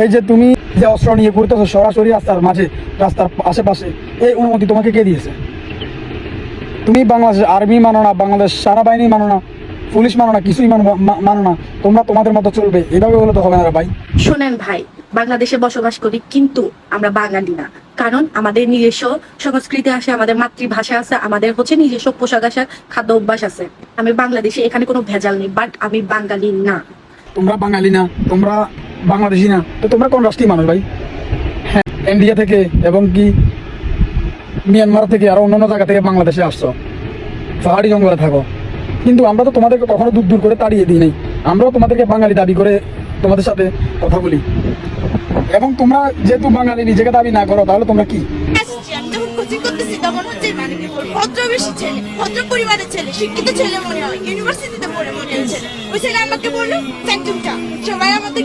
এই যে তুমি যে অস্ত্র নিয়ে ঘুরতেছো সরাসরি রাস্তার মাঝে, রাস্তার আশেপাশে, এই অনুমতি তোমাকে কে দিয়েছে? তুমি বাংলাদেশ আর্মি মানো না, বাংলাদেশ সেনাবাহিনী মানো না, পুলিশ মানো না, কিছুই মানো না, তোমরা তোমাদের মতো চলবে, এভাবে হলে তো হবে না ভাই। শোনেন ভাই, বাংলাদেশে বসবাস করি কিন্তু আমরা বাঙালি না। কারণ আমাদের নিজস্ব সংস্কৃতি আছে, আমাদের মাতৃভাষা আছে, আমাদের হচ্ছে নিজস্ব পোশাক আশাক, খাদ্য অভ্যাস আছে। আমি বাংলাদেশে, এখানে কোনো ভেজাল নেই, বাট আমি বাঙালি না। তোমরা বাঙালি না, তোমরা বাংলাদেশি না, তো তোমরা কোন রাষ্ট্রীয় মানুষ ভাই? হ্যাঁ, ইন্ডিয়া থেকে এবং কি মিয়ানমার থেকে আরো অন্যান্য জায়গা থেকে বাংলাদেশে আসছো, পাহাড়ি জঙ্গলে থাকো, কিন্তু আমরা তো তোমাদেরকে কখনো দূর দূর করে তাড়িয়ে দিই নাই। আমরাও তোমাদেরকে বাঙালি দাবি করে তোমাদের সাথে কথা বলি, এবং তোমরা যেহেতু বাঙালি নিজেকে দাবি না করো, তাহলে তোমরা কি? আমি যখন কোচিং করতেছি তখন হচ্ছে ভদ্র বেশি ছেলে, ভদ্র পরিবারের ছেলে, শিক্ষিত ছেলে মনে হয়, ইউনিভার্সিটিতে পড়ে মনে হয় ছেলে। ওই ছেলে আমাকে বললো, সবাই আমাদের